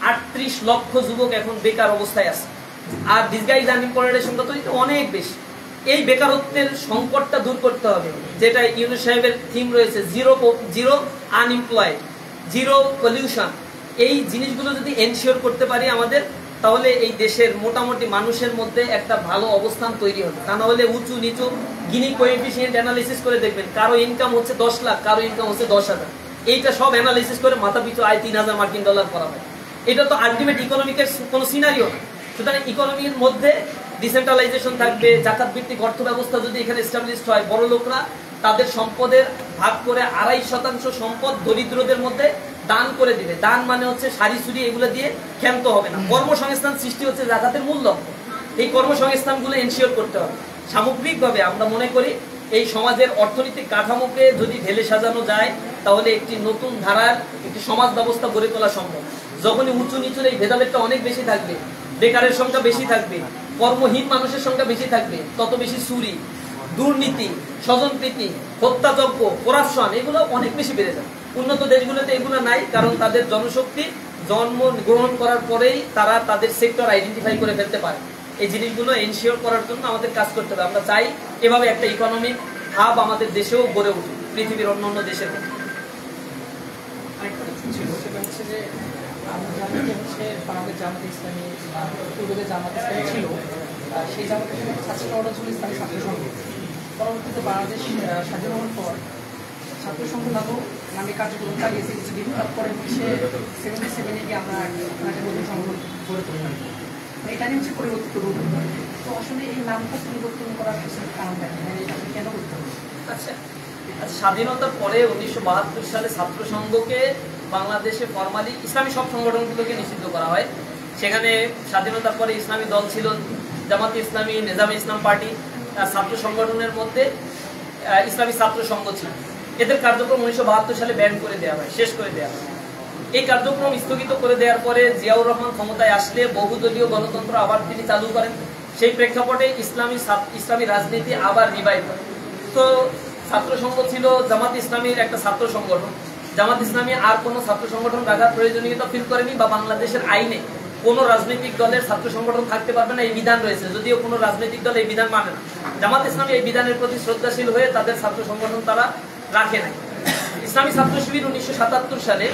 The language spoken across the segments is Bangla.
38 লক্ষ যুবক এখন বেকার অবস্থায় আছে, আর ডিসগাইজ আনএমপ্লয়েডের সংখ্যা তো অনেক বেশি। এই বেকারত্বের সংকটটা দূর করতে হবে, যেটা ইউনূস সাহেবের থিম রয়েছে, জিরো আনএমপ্লয়েড, জিরো পলিউশন। এই জিনিসগুলো যদি এনশিওর করতে পারি আমাদের, তাহলে এই দেশের মোটামুটি মানুষের মধ্যে একটা ভালো অবস্থান তৈরি হবে। তা না হলে উঁচু নিচু গিনি কোএফিসিয়েন্ট অ্যানালিসিস করে দেখবেন, কারো ইনকাম হচ্ছে 10 লাখ, কারো ইনকাম হচ্ছে 10,000। এইটা সব অ্যানালিসিস করে মাথা পিছু আয় 3,000 মার্কিন ডলার করা হয়। এটা তো আলটিমেট ইকোনমিকের কোনো সিনারিও না। সুতরাং ইকোনমির মধ্যে ডিসেন্ট্রালাইজেশন থাকবে, জাকাত ভিত্তিক অর্থ ব্যবস্থা যদি এখানে এস্টাবলিশড হয়, বড় লোকরা তাদের সম্পদের ভাগ করে 2.5% সম্পদ দরিদ্রদের মধ্যে দান করে দিবে। দান মানে হচ্ছে সারি সুরি এগুলো দিয়ে ক্ষান্ত হবে না। কর্মসংস্থান সৃষ্টি হচ্ছে জাকাতের মূল লক্ষ্য। এই কর্মসংস্থানগুলো এনশিওর করতে হবে। সামগ্রিকভাবে আমরা মনে করি এই সমাজের অর্থনৈতিক কাঠামোকে যদি ঢেলে সাজানো যায়, তাহলে একটি নতুন ধারার একটি সমাজ ব্যবস্থা গড়ে তোলা সম্ভব। যখনই উঁচু নিচুর এই ভেদাভেদটা অনেক বেশি থাকবে, বেকারের সংখ্যা বেশি থাকবে, কর্মহীন মানুষের সংখ্যা বেশি থাকবে, তত বেশি চুরি, দুর্নীতি, স্বজনপ্রীতি, হত্যাযজ্ঞ, করাপশন এগুলো অনেক বেশি বেড়ে যায়। উন্নত দেশগুলোতে এগুলো নাই, কারণ তাদের জনশক্তি জন্ম গ্রহণ করার পরেই তারা তাদের সেক্টর আইডেন্টিফাই করে ফেলতে পারে। এই জিনিসগুলো এনশিওর করার জন্য আমাদের কাজ করতে হবে। আমরা চাই এভাবে একটা ইকোনমিক হাব আমাদের দেশেও গড়ে উঠুক, পৃথিবীর অন্যান্য দেশের মধ্যে। বাংলাদেশ জামাত ইসলামী পূর্বে জামাত ইসলামী ছিল, সেই জামাত ইসলামী ছাত্র সংগঠন ছিল ইসলামী ছাত্র সংঘ। পরবর্তীতে বাংলাদেশ স্বাধীন হওয়ার পর ছাত্র সংঘ নামে কার্যক্রম চালিয়েছে কিছুদিন। তারপরে হচ্ছে 77-এ গিয়ে আমরা একটা নতুন সংগঠন গড়ে তুললাম। এটা নিয়ে হচ্ছে পরিবর্তিত রূপ। তো আসলে এই নামটা পরিবর্তন করার পিছনে কারণ দেখেন, এটা কেন করতে হবে? আচ্ছা, স্বাধীনতার পরে 1972 সালে ছাত্র সংঘকে বাংলাদেশে ফরমালি ইসলামী সব সংগঠনগুলোকে নিষিদ্ধ করা হয়। সেখানে স্বাধীনতার পরে ইসলামী দল ছিল জামাতে ইসলামী, নিজামে ইসলাম পার্টি, ছাত্র সংগঠনের মধ্যে ইসলামী ছাত্র সংঘ ছিল। এদের কার্যক্রম 1972 সালে ব্যান করে দেওয়া হয়, শেষ করে দেওয়া হয়। এই কার্যক্রম স্থগিত করে দেওয়ার পরে জিয়াউর রহমান ক্ষমতায় আসলে বহুদলীয় গণতন্ত্র আবার তিনি চালু করেন। সেই প্রেক্ষাপটে ইসলামী রাজনীতি আবার রিভাইভ হয়। তো ছাত্র সংঘ ছিল জামাত ইসলামীর একটা ছাত্র সংগঠন। জামাত ইসলামী আর কোনো ছাত্র সংগঠন রাখার প্রয়োজনীয়তা ফিল করেনি, বা বাংলাদেশের আইনে কোনো রাজনৈতিক দলের ছাত্র সংগঠন থাকতে পারবে না এই বিধান রয়েছে, যদিও কোনো রাজনৈতিক দল এই বিধান মানে না। জামাত ইসলামী এই বিধানের প্রতি শ্রদ্ধাশীল হয়ে তাদের ছাত্র সংগঠন তারা রাখে নাই। ইসলামী ছাত্র শিবির 1977 সালে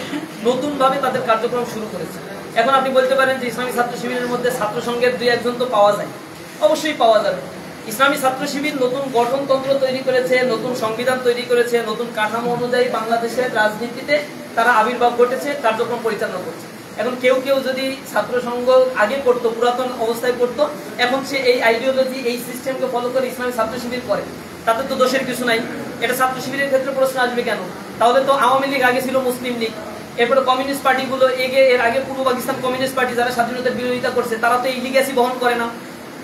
নতুনভাবে তাদের কার্যক্রম শুরু করেছে। এখন আপনি বলতে পারেন যে ইসলামী ছাত্র শিবিরের মধ্যে ছাত্র সংঘের 2-1 তো পাওয়া যায়, অবশ্যই পাওয়া যাবে। ইসলামী ছাত্র শিবির নতুন গঠনতন্ত্র তৈরি করেছে, নতুন সংবিধান তৈরি করেছে, নতুন কাঠামো অনুযায়ী বাংলাদেশের রাজনীতিতে তারা আবির্ভাব ঘটেছে, কার্যক্রম পরিচালনা করছে। এখন কেউ কেউ যদি ছাত্র সংঘ আগে করতো, পুরাতন অবস্থায় করতো, এখন সে এই আইডিওলজি এই সিস্টেমকে ফলো করে ইসলামী ছাত্র শিবির করে, তাতে তো দোষের কিছু নাই। এটা ছাত্র শিবিরের ক্ষেত্রে প্রশ্ন আসবে কেন? তাহলে তো আওয়ামী লীগ আগে ছিল মুসলিম লীগ, এরপরে কমিউনিস্ট পার্টিগুলো এর আগে পূর্ব পাকিস্তান কমিউনিস্ট পার্টি যারা স্বাধীনতার বিরোধিতা করছে, তারা তো এই লিগ্যাসি বহন করে না।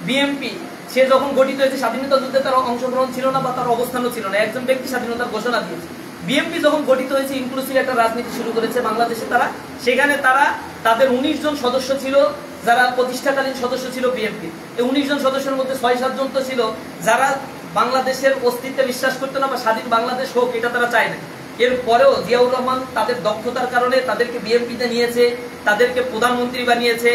বিএমপি সে যখন গঠিত হয়েছে, স্বাধীনতা যুদ্ধে তার অংশগ্রহণ ছিল না বা তার অবস্থানও ছিল না, একজন ব্যক্তি স্বাধীনতার ঘোষণা দিয়েছে। বিএমপি যখন গঠিত হয়েছে, ইনক্লুসিভ একটা রাজনীতি শুরু করেছে বাংলাদেশে তারা, সেখানে তারা তাদের 19 জন সদস্য ছিল যারা প্রতিষ্ঠাকালীন সদস্য ছিল বিএমপি। এই 19 জন সদস্যের মধ্যে 6-7 জন তো ছিল যারা বাংলাদেশের অস্তিত্বে বিশ্বাস করতো না বা স্বাধীন বাংলাদেশ হোক এটা তারা চায় না। এরপরেও জিয়াউর রহমান তাদের দক্ষতার কারণে তাদেরকে বিএমপিতে নিয়েছে, তাদেরকে প্রধানমন্ত্রী বানিয়েছে,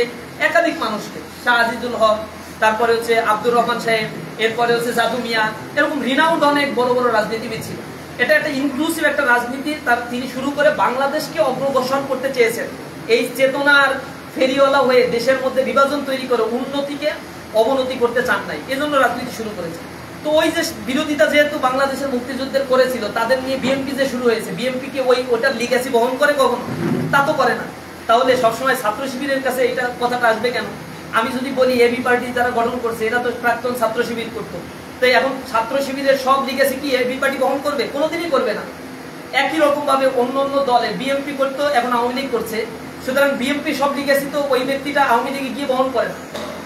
একাধিক মানুষকে, শাহ আজিজুল হক, তারপরে হচ্ছে আব্দুর রহমান সাহেব, এরপরে হচ্ছে জাদু মিয়া, এরকম রিনাউন্ড অনেক বড় বড় রাজনীতিবিদ ছিল। এটা একটা ইনক্লুসিভ একটা রাজনীতি তিনি শুরু করে বাংলাদেশকে অগ্রসর করতে চেয়েছেন। এই চেতনার ফেরিওয়ালা হয়ে দেশের মধ্যে বিভাজন তৈরি করে উন্নতিকে অবনতি করতে চান নাই, এজন্য রাজনীতি শুরু করেছে। তো ওই যে বিরোধিতা যেহেতু বাংলাদেশের মুক্তিযুদ্ধের করেছিল, তাদের নিয়ে বিএনপি যে শুরু হয়েছে, বিএনপি কে ওটার লিগ্যাসি বহন করে কখনো? তা তো করে না। তাহলে সবসময় ছাত্র শিবিরের কাছে এটা কথাটা আসবে কেন? আমি যদি বলি এবি পার্টি যারা গঠন করছে এরা তো প্রাক্তন ছাত্র শিবির করতো, তো এখন ছাত্র শিবিরের সব লিগ্যাসি কি এবি পার্টি বহন করবে? কোনোদিনই করবে না। একই রকম ভাবে অন্য অন্য দলে বিএনপি করতো, এখন আওয়ামী লীগ করছে, সুতরাং বিএনপি সব লিগ্যাসি তো ওই ব্যক্তিটা আওয়ামী লীগে গিয়ে বহন করে না।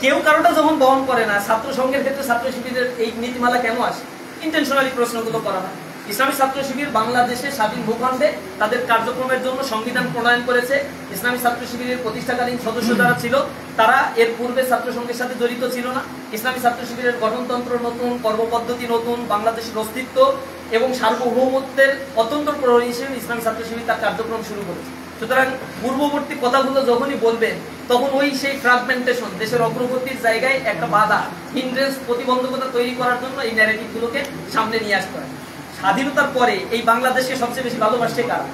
কেউ কারোটা যখন বহন করে না, ছাত্র সংঘের ক্ষেত্রে ছাত্র শিবিরের এই নীতিমালা কেন আসে? ইন্টেনশনালি প্রশ্নগুলো করা হয়। ইসলামী ছাত্র শিবির বাংলাদেশে স্বাধীন ভূখণ্ডে তাদের কার্যক্রমের জন্য সংবিধান প্রণয়ন করেছে। ইসলামী ছাত্র শিবিরের প্রতিষ্ঠাকালীন সদস্য যারা ছিল তারা এর পূর্বে ছাত্র সংঘের সাথে জড়িত ছিল না। ইসলামী ছাত্র শিবিরের গঠনতন্ত্র নতুন, কর্মপদ্ধতি নতুন, বাংলাদেশের অস্তিত্ব এবং সার্বভৌমত্বের অত্যন্ত প্রহরী হিসেবে ইসলামী ছাত্র শিবির তার কার্যক্রম শুরু করেছে। সুতরাং পূর্ববর্তী কথাগুলো যখনই বলবেন তখন ওই সেই ফ্রাগমেন্টেশন, দেশের অগ্রগতির জায়গায় একটা বাধা, হিন্ড্রেন্স, প্রতিবন্ধকতা তৈরি করার জন্য এই ন্যারেটিভগুলোকে সামনে নিয়ে আসতে হয়। স্বাধীনতার পরে এই বাংলাদেশকে সবচেয়ে বেশি ভালোবাসছে কারা?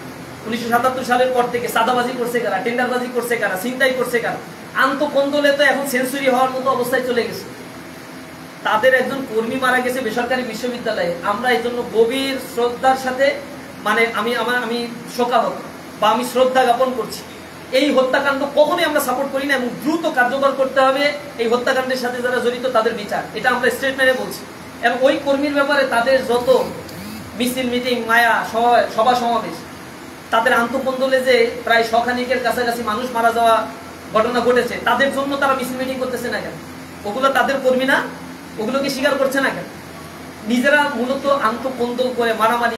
1977 সালের পর থেকে সাদাবাজি করছে কারা, টেন্ডারবাজি করছে কারা, ছিনতাই করছে কারা? আন্তঃকন্দলে তো এখন সেঞ্চুরি হওয়ার মতো অবস্থায় চলে গেছে। তাদের একজন কর্মী মারা গেছে বেসরকারি বিশ্ববিদ্যালয়ে। আমরা এই জন্য গভীর শ্রদ্ধার সাথে, মানে আমি শোকাহত বা আমি শ্রদ্ধা জ্ঞাপন করছি। এই হত্যাকাণ্ড কখনোই আমরা সাপোর্ট করি না এবং দ্রুত কার্যকর করতে হবে এই হত্যাকাণ্ডের সাথে যারা জড়িত তাদের বিচার, এটা আমরা স্টেটমেন্টে বলছি। এবং ওই কর্মীর ব্যাপারে তাদের যত মিছিল, মিটিং, মায়া, সভা সমাবেশ, তাদের আন্তঃকন্দলে যে প্রায় শখানিকের কাছাকাছি মানুষ মারা যাওয়া ঘটনা ঘটেছে, তাদের জন্য তারা মিছিল মিটিং করতেছে না কেন? ওগুলো তাদের কর্মী না? ওগুলোকে স্বীকার করছে না কেন? নিজেরা মূলত আন্তঃকন্দল করে মারামারি